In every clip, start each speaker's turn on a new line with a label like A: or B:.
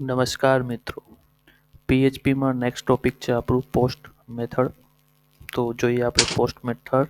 A: નમસ્કાર મિત્રો. પીએચપીમાં next topic છે આપણું પોસ્ટ મેથડ. તો જોઈએ આપણે પોસ્ટ મેથડ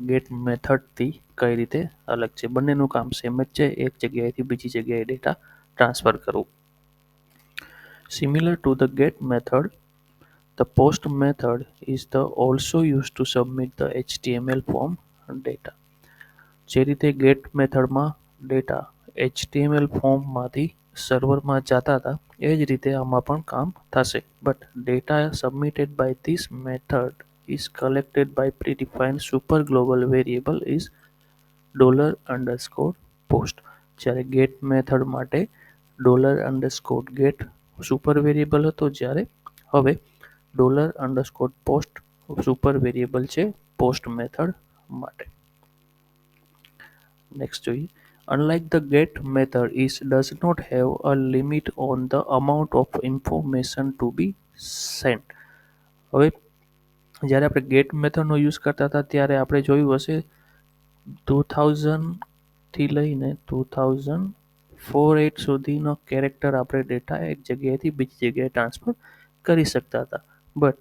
A: ગેટ મેથડથી કઈ રીતે અલગ છે. બંનેનું કામ સેમ જ છે, એક જગ્યાએથી બીજી જગ્યાએ ડેટા ટ્રાન્સફર કરવું. Similar to the get method, the post method is the also used to submit the HTML form data. જે રીતે ગેટ મેથડમાં ડેટા HTML ફોર્મમાંથી સર્વરમાં જતા હતા એ જ રીતે આમાં પણ કામ થશે. But data submitted by this method is collected by predefined super global variable is $_post. જ્યારે ગેટ મેથડ માટે $_get સુપર વેરિયેબલ હતો, જ્યારે હવે $_post સુપર વેરિયેબલ છે પોસ્ટ મેથડ માટે. Next જોઈએ. Unlike the get method, it does not have a limit on the amount of information to be sent. હવે જ્યારે આપણે ગેટ મેથડનો યુઝ કરતા હતા ત્યારે આપણે જોયું હશે 2000થી લઈને 2048 સુધીનો કેરેક્ટર આપણે ડેટા એક જગ્યાએથી બીજી જગ્યાએ ટ્રાન્સફર કરી શકતા હતા. બટ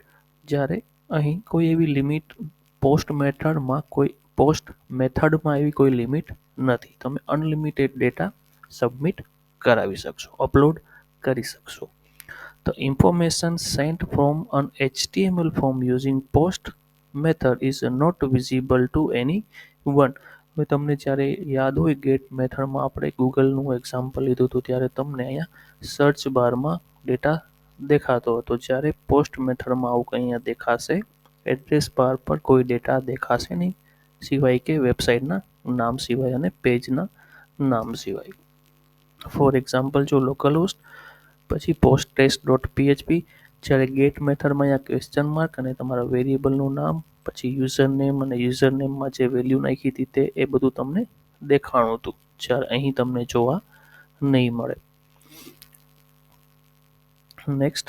A: જ્યારે અહીં કોઈ એવી લિમિટ પોસ્ટ મેથડમાં એવી કોઈ લિમિટ નથી. તમે અનલિમિટેડ ડેટા સબમિટ કરાવી શકશો, અપલોડ કરી શકશો. The information sent from an HTML form using post method is not visible to anyone. હવે તમને જ્યારે યાદ હોય ગેટ મેથડમાં આપણે ગૂગલનું એક્ઝામ્પલ લીધું હતું ત્યારે તમને અહીંયા સર્ચ બારમાં ડેટા દેખાતો હતો, જ્યારે પોસ્ટ મેથડમાં આવું કંઈ અહીંયા દેખાશે. એડ્રેસ બાર પર કોઈ ડેટા દેખાશે નહીં સિવાય કે વેબસાઇટના નામ સિવાય અને પેજના નામ સિવાય. ફોર એક્ઝામ્પલ, જો લોકલહોસ્ટ પછી posttest.php, જ્યારે ગેટ મેથડમાં અહીંયા ક્વેશ્ચન માર્ક અને તમારા વેરિયેબલનું નામ પછી યુઝરનેમ અને યુઝરનેમમાં જે વેલ્યુ નાખી હતી તે એ બધું તમને દેખાણું હતું, જ્યારે અહીં તમને જોવા નહીં મળે. Next,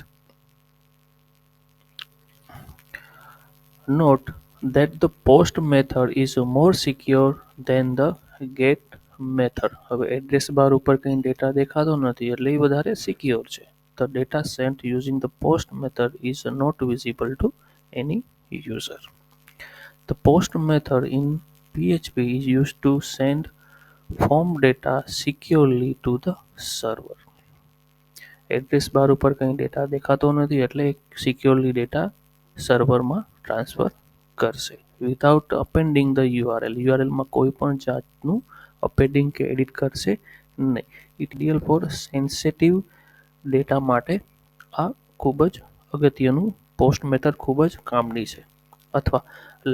A: note that the post method is more secure than the get method. હવે એડ્રેસ બાર ઉપર કંઈ ડેટા દેખાતો નથી એટલે એ વધારે સિક્યોર છે. The data sent using the post method is not visible to any user. The post method in PHP is used to send form data securely to the server. Address bar ઉપર કંઈ data દેખાતો નથી એટલે સિક્યોરલી data સર્વરમાં transfer કરશે without અપેન્ડિંગ the URL. યુઆરએલમાં કોઈ પણ જાતનું અપેન્ડિંગ કે એડિટ કરશે નહીં. ઇડિયલ ફોર સેન્સિટિવ ડેટા માટે આ ખૂબ જ અગત્યનું પોસ્ટ મેથડ ખૂબ જ કામની છે. અથવા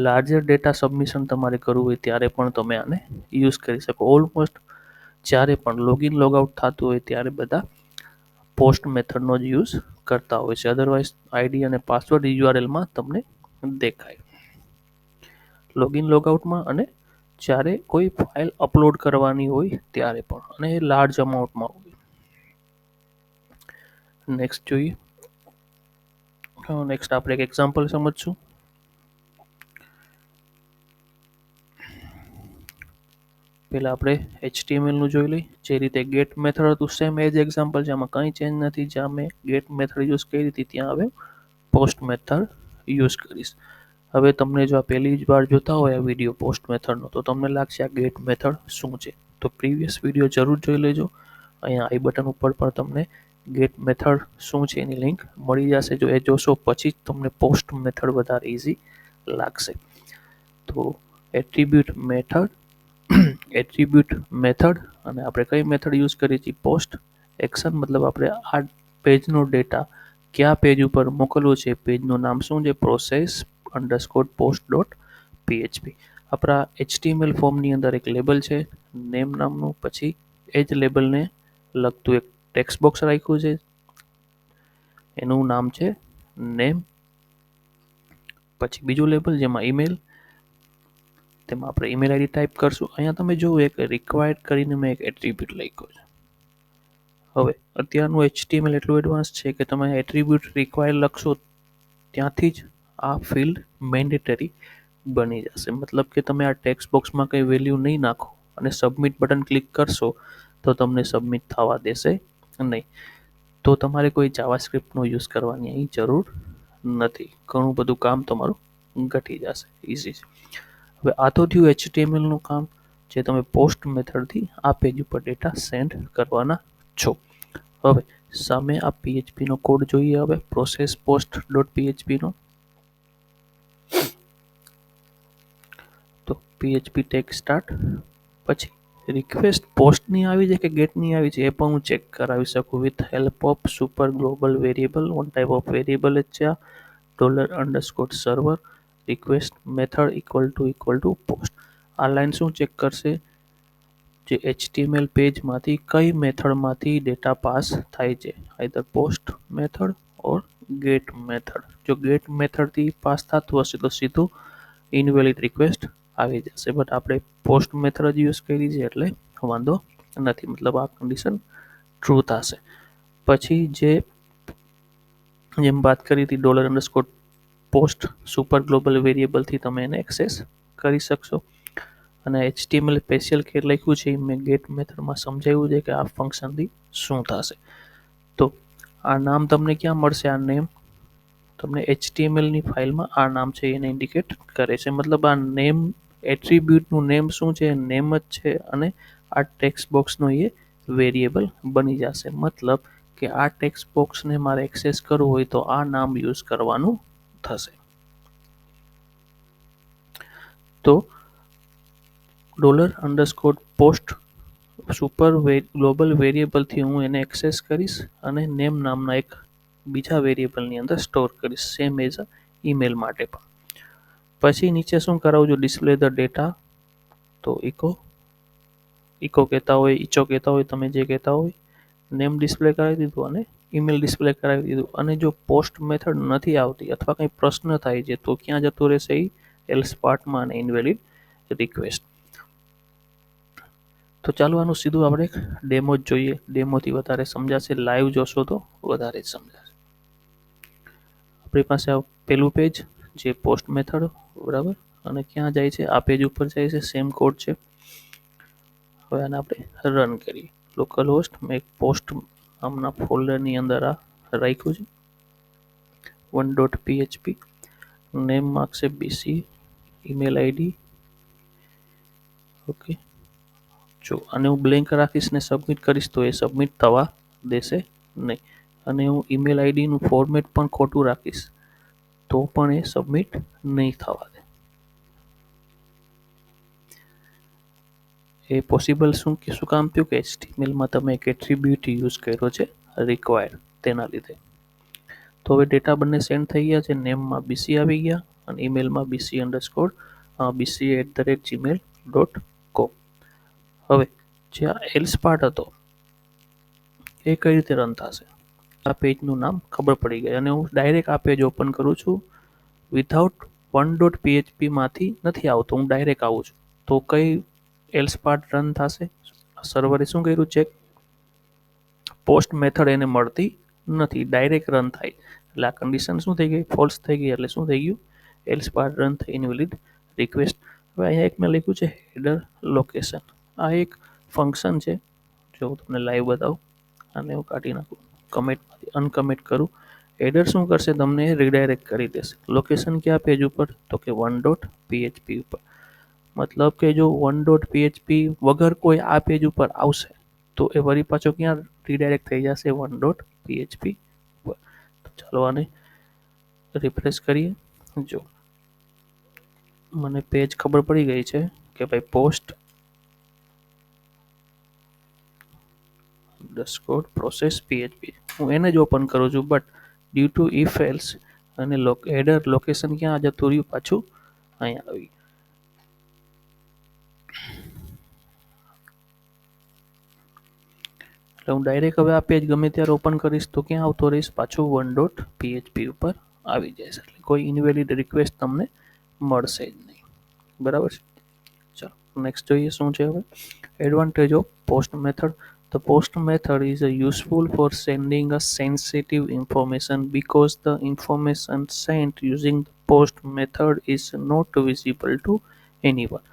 A: લાર્જર ડેટા સબમિશન તમારે કરવું હોય ત્યારે પણ તમે આને યુઝ કરી શકો. ઓલમોસ્ટ જ્યારે પણ લોગિન લોગઆઉટ થતું હોય ત્યારે બધા પોસ્ટ મેથડનો જ યુઝ કરતા હોય છે. અધરવાઇઝ આઈડી અને પાસવર્ડ યુઆરએલમાં તમને દેખાય લોગિન લોગઆઉટમાં અને જ્યારે કોઈ ફાઇલ અપલોડ કરવાની હોય ત્યારે પણ, અને લાર્જ અમાઉન્ટમાં હોય. નેક્સ્ટ જોઈએ. નેક્સ્ટ આપણે એક એક્ઝામ્પલ સમજશું. પહેલાં આપણે HTMLનું જોઈ લઈએ. જે રીતે ગેટ મેથડ હતું સેમ એ જ એક્ઝામ્પલ છે, આમાં કંઈ ચેન્જ નથી. જ્યાં મેં ગેટ મેથડ યુઝ કરી હતી ત્યાં હવે પોસ્ટ મેથડ યુઝ કરીશ. હવે તમને જો આ પહેલી જ વાર જોતા હોય આ વિડીયો પોસ્ટ મેથડનો તો તમને લાગશે આ ગેટ મેથડ શું છે, તો પ્રીવિયસ વિડીયો જરૂર જોઈ લેજો. અહીંયા આઈ બટન ઉપર પણ તમને ગેટ મેથડ શું છે એની લિંક મળી જશે. જો એ જોશો પછી જ તમને પોસ્ટ મેથડ વધારે ઇઝી લાગશે. તો એટ્રીબ્યુટ મેથડ અને આપણે કઈ મેથડ યુઝ કરીએ છીએ પોસ્ટ એક્શન, મતલબ આપણે આ પેજનો ડેટા કયા પેજ ઉપર મોકલવો છે, પેજનું નામ શું છે, process_post.php. આપણા HTML ફોર્મની અંદર એક લેબલ છે નેમ નામનું, પછી એ જ લેબલને લગતું એક ટેક્સ્ટ બોક્સ રાખ્યું છે, એનું નામ છે નેમ. પછી બીજું લેબલ જેમાં ઈમેલ, તેમાં આપણે ઈમેલ આઈડી ટાઈપ કરશું. અહીંયા તમે જુઓ એક રિક્વાયર્ડ કરીને મેં એક એટ્રીબ્યુટ લખ્યો છે. હવે અત્યારનું HTML એટલું એડવાન્સ છે કે તમે એટ્રીબ્યુટ રિક્વાયર્ડ લખશો ત્યાંથી જ આ ફિલ્ડ મેન્ડેટરી બની જશે. મતલબ કે તમે આ ટેક્સ્ટ બોક્સમાં કંઈ વેલ્યુ નહીં નાખો અને સબમિટ બટન ક્લિક કરશો તો તમને સબમિટ થવા દેશે નહીં. તો તમારે કોઈ જાવાસ્ક્રિપ્ટનો યુઝ કરવાની અહીં જરૂર નથી. ઘણું બધું કામ તમારું ઘટી જશે, ઇઝી છે. હવે આ તો થયું HTMLનું કામ, જે તમે પોસ્ટ મેથડથી આ પેજ ઉપર ડેટા સેન્ડ કરવાના છો. હવે સામે આ PHP નો કોડ જોઈએ. હવે પ્રોસેસ પોસ્ટ ડોટ PHP નો, તો PHP ટેગ સ્ટાર્ટ, પછી રિક્વેસ્ટ પોસ્ટની આવી છે કે ગેટની આવી છે એ પણ હું ચેક કરાવી શકું with help of super global variable. One type of variable જ છે આ $_server request method equal to post. આ લાઈન શું ચેક કરશે? જે HTML પેજમાંથી કઈ મેથડમાંથી ડેટા પાસ થાય છે, either post method or get method. જો ગેટ મેથડથી પાસ થતું હશે તો સીધું ઇનવેલિડ રિક્વેસ્ટ આવી જશે, બટ આપણે પોસ્ટ મેથડ જ યુઝ કરી છે એટલે વાંધો નથી, મતલબ આ કન્ડિશન ટ્રુ થશે. પછી જેમ વાત કરી હતી $_post સુપર ગ્લોબલ વેરિયેબલથી તમે એને એક્સેસ કરી શકશો. અને HTML સ્પેશિયલ કે લખ્યું છે મેં ગેટ મેથડમાં સમજાવ્યું છે કે આ ફંક્શનથી શું થશે. તો આ નામ તમને ક્યાં મળશે? આ નેમ તમને HTMLની ફાઇલમાં આ નામ છે એને ઇન્ડિકેટ કરે છે, મતલબ આ નેમ એટ્રીબ્યુટનું નેમ શું છે? નેમ જ છે, અને આ ટેક્સ્ટ બોક્સનો એ વેરિયેબલ બની જશે. મતલબ કે આ ટેક્સ્ટ બોક્સને મારે એક્સેસ કરવું હોય તો આ નામ યુઝ કરવાનું થશે. તો $_post સુપર ગ્લોબલ વેરિયેબલથી હું એને એક્સેસ કરીશ અને નેમ નામના એક બીજા વેરિયેબલની અંદર સ્ટોર કરીશ, સેમ એઝ ઈમેલ માટે પણ. પછી નીચે શું કરાવું છું? Display the data. તો ઇકો કહેતા હોય, ઈચો કહેતા હોય, તમે જે કહેતા હોય, નેમ ડિસ્પ્લે કરાવી દીધું અને ઈમેલ ડિસ્પ્લે કરાવી દીધું. અને જો પોસ્ટ મેથડ નથી આવતી અથવા કંઈ પ્રશ્ન થાય છે તો ક્યાં જતું રહેશે? એ એલ્સ પાર્ટમાં અને ઇનવેલિડ રિક્વેસ્ટ. તો ચાલો આનું સીધું આપણે એક ડેમો જ જોઈએ. ડેમોથી વધારે સમજાશે, લાઈવ જોશો તો વધારે જ સમજાશે. આપણી પાસે આ પેલું પેજ જે પોસ્ટ મેથડ, બરાબર, અને ક્યાં જાય છે? આ પેજ ઉપર જાય છે, સેમ કોડ છે. હવે આને આપણે રન કરીએ. લોકલ હોસ્ટ મેં એક પોસ્ટ નામના ફોલ્ડરની અંદર આ રાખ્યું છે, $_PHP. નેમ માગશે BC, ઈમેલ આઈડી. ઓકે, જો આને હું બ્લેન્ક રાખીશ ને સબમિટ કરીશ તો એ સબમિટ થવા દેશે નહીં. અને હું ઈમેલ આઈડીનું ફોર્મેટ પણ ખોટું રાખીશ તો પણ એ સબમિટ નહીં થવા દે. એ પોસિબલ શું કામ થયું? કે HTMLમાં તમે એક એટ્રીબ્યુટ યુઝ કર્યો છે રિક્વાયર્ડ, તેના લીધે. તો હવે ડેટા બંને સેન્ડ થઈ ગયા છે. નેમમાં BC આવી ગયા અને ઈમેલમાં BC_BC@gmail.com. હવે જે આ એલ્સ પાર્ટ હતો એ કઈ રીતે રન થશે? આ પેજનું નામ ખબર પડી ગઈ અને હું ડાયરેક્ટ આ પેજ ઓપન કરું છું વિધાઉટ $_PHP માંથી નથી આવતો, હું ડાયરેક્ટ આવું છું. તો કઈ એલ્સ પાર્ટ રન થશે? સર્વરે શું કર્યું? ચેક. પોસ્ટ મેથડ એને મળતી નથી, ડાયરેક્ટ રન થાય. એટલે આ કન્ડિશન શું થઈ ગઈ? ફોલ્સ થઈ ગઈ. એટલે શું થઈ ગયું? એલ્સ પાર્ટ રન થઈ, ઇનવેલિડ રિક્વેસ્ટ. હવે અહીંયા એક મેં લખ્યું છે હેડર લોકેશન. આ એક ફંક્શન છે, જો હું તમને લાઈવ બતાવું. આને હું કાઢી નાખું, કમેન્ટમાંથી અનકમેન્ટ કરું. હેડર શું કરશે? તમને રીડાયરેક્ટ કરી દેશે. લોકેશન ક્યાં પેજ ઉપર? તો કે $_PHP ઉપર. મતલબ કે જો $_PHP વગર કોઈ આ પેજ ઉપર આવશે તો એ વળી પાછો ક્યાં રીડાયરેક્ટ થઈ જશે? $_PHP ઉપર. તો ચાલો આને રિફ્રેશ કરીએ. જો મને પેજ ખબર પડી ગઈ છે કે ભાઈ પોસ્ટ પ્રોસેસ PHP, હું એને જ ઓપન કરું છું, but due to if else અને હેડર લોકેશન ક્યાં જતું રહ્યું? પાછું અહીંયા આવી. એટલે હું ડાયરેક્ટ હવે આ પેજ ગમે ત્યારે ઓપન કરીશ તો ક્યાં આવતો રહીશ? પાછું $_PHP ઉપર આવી જશે. એટલે કોઈ ઇનવેલિડ રિક્વેસ્ટ તમને મળશે જ નહીં, બરાબર છે. ચાલો નેક્સ્ટ જોઈએ શું છે હવે. Advantage of post method. The post method is useful for sending a sensitive information because the information sent using the post method is not visible to anyone.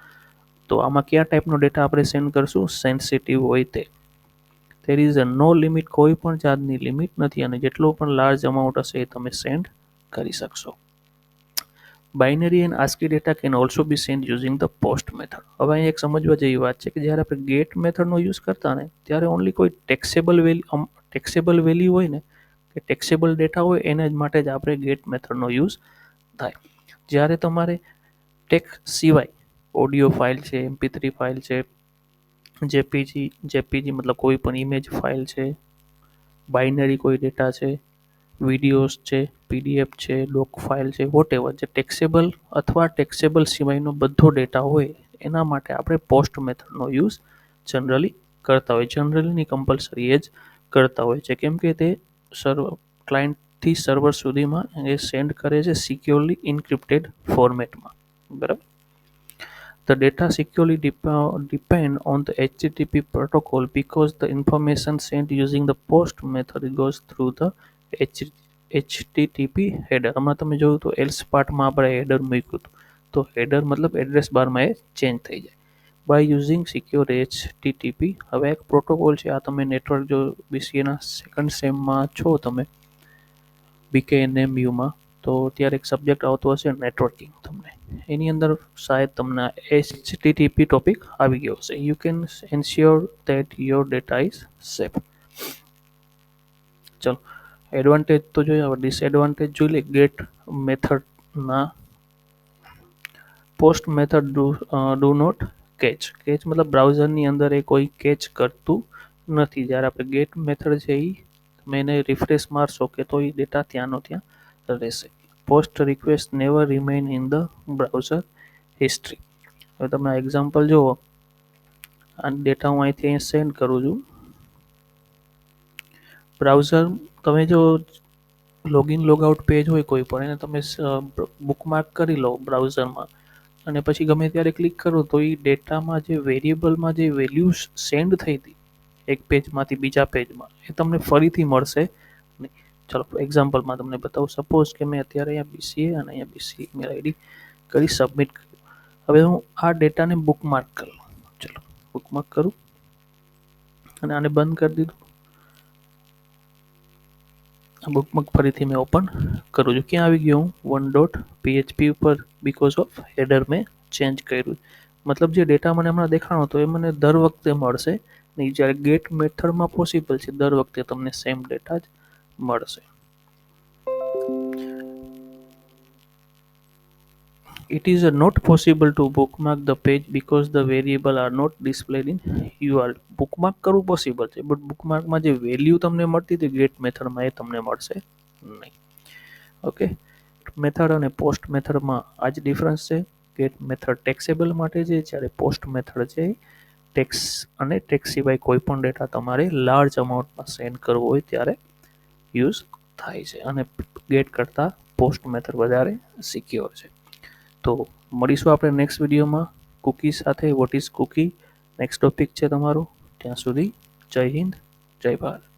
A: તો આમાં કયા ટાઈપનો ડેટા આપણે સેન્ડ કરશું? સેન્સિટિવ હોય તે. there is a no limit, કોઈ પણ જાતની લિમિટ નથી અને જેટલો પણ લાર્જ અમાઉન્ટ હશે એ તમે સેન્ડ કરી શકશો. Binary and ASCII data can also be send using the post method. હવે અહીં એક સમજવા જેવી વાત છે કે જ્યારે આપણે ગેટ મેથડનો યુઝ કરતા ને ત્યારે ઓનલી કોઈ ટેક્સેબલ વેલ્યુ હોય ને કે ટેક્સેબલ ડેટા હોય એના જ માટે જ આપણે ગેટ મેથડનો યુઝ થાય. જ્યારે તમારે ટેક્સ સિવાય ઓડિયો ફાઇલ છે, MP3 ફાઇલ છે, જેપીજી મતલબ કોઈ પણ ઇમેજ ફાઇલ છે, બાઇનરી કોઈ ડેટા છે, વિડીયોઝ છે, PDF છે, ડોક ફાઇલ છે, વોટેવર જે ટેક્સેબલ અથવા ટેક્સેબલ સિવાયનો બધો ડેટા હોય એના માટે આપણે પોસ્ટ મેથડનો યુઝ જનરલી કરતા હોય. જનરલીની કમ્પલસરી એ જ કરતા હોય છે કેમ કે તે ક્લાયન્ટથી સર્વર સુધીમાં એ સેન્ડ કરે છે સિક્યોરલી ઇન્ક્રિપ્ટેડ ફોર્મેટમાં. બરાબર. The data securely depend on the HTTP protocol because the information sent using the post method goes through the HTTP header. હમણાં તમે જોયું તો એલ્સ પાર્ટમાં આપણે હેડર મૂક્યું હતું તો હેડર મતલબ એડ્રેસ બારમાં એ ચેન્જ થઈ જાય. By using secure HTTP. હવે એક પ્રોટોકોલ છે આ તમે નેટવર્ક જો BCAના સેકન્ડ સેમમાં છો તમે BKNMUમાં તો ત્યારે એક સબ્જેક્ટ આવતો હશે નેટવર્કિંગ તમને એની અંદર શાયદ તમને HTTP ટોપિક આવી ગયો હશે. You can ensure that your data is safe. ચલો એડવાન્ટેજ તો જોઈએ, હવે ડિસએડવાન્ટેજ જોઈ લે. ગેટ મેથડના post method do not catch. મતલબ બ્રાઉઝરની અંદર એ કોઈ કેચ કરતું નથી. જ્યારે આપણે ગેટ મેથડ છે એ તમે એને રિફ્રેશ મારશો કે તો એ ડેટા ત્યાંનો ત્યાં રહેશે. Post request never remain in the browser history. હવે તમે એક્ઝામ્પલ જુઓ, આ ડેટા હું અહીંથી અહીં સેન્ડ કરું છું. બ્રાઉઝર તમે જો લોગિન લોગઆઉટ પેજ હોય કોઈ પણ એને તમે બુકમાર્ક કરી લો બ્રાઉઝરમાં અને પછી ગમે ત્યારે ક્લિક કરો તો એ ડેટામાં જે વેરિયેબલમાં જે વેલ્યુ સેન્ડ થઈ હતી એક પેજમાંથી બીજા પેજમાં એ તમને ફરીથી મળશે નહીં. ચલો એક્ઝામ્પલમાં તમને બતાવું. સપોઝ કે મેં અત્યારે અહીંયા BCA અને અહીંયા BCA ઈમેલ ID કરી સબમિટ કર્યું. હવે હું આ ડેટાને બુકમાર્ક કરું. ચલો બુકમાર્ક કરું અને આને બંધ કરી દીધું. આ બુકમાર્ક ફરીથી મેં ઓપન કરું છું. ક્યાં આવી ગયો હું 1.php ઉપર બીકોઝ ઓફ હેડર મેં ચેન્જ કર્યું. મતલબ જે ડેટા મને હમણાં દેખાણો તો એ મને દર વખતે મળશે નહીં. જ્યારે ગેટ મેથડમાં પોસિબલ છે દર વખતે તમને સેમ ડેટા જ મળશે. It is not possible to bookmark the page because the variable are not displayed in URL. Bookmark કરવું પોસિબલ છે બટ બુકમાર્કમાં જે વેલ્યુ તમને મળતી હતી ગેટ મેથડમાં એ તમને મળશે નહીં. ઓકે. મેથડ અને પોસ્ટ મેથડમાં આ જ ડિફરન્સ છે. ગેટ મેથડ ટેક્સેબલ માટે છે જ્યારે પોસ્ટ મેથડ છે ટેક્સ અને ટેક્સ સિવાય કોઈ પણ ડેટા તમારે લાર્જ અમાઉન્ટમાં સેન્ડ કરવો હોય ત્યારે યુઝ થાય છે અને ગેટ કરતાં પોસ્ટ મેથડ વધારે સિક્યોર છે. તો મળીશું આપણે નેક્સ્ટ વિડીયોમાં કૂકી સાથે. What is cookie next topic છે તમારો. ત્યાં સુધી જય હિન્દ, જય ભારત.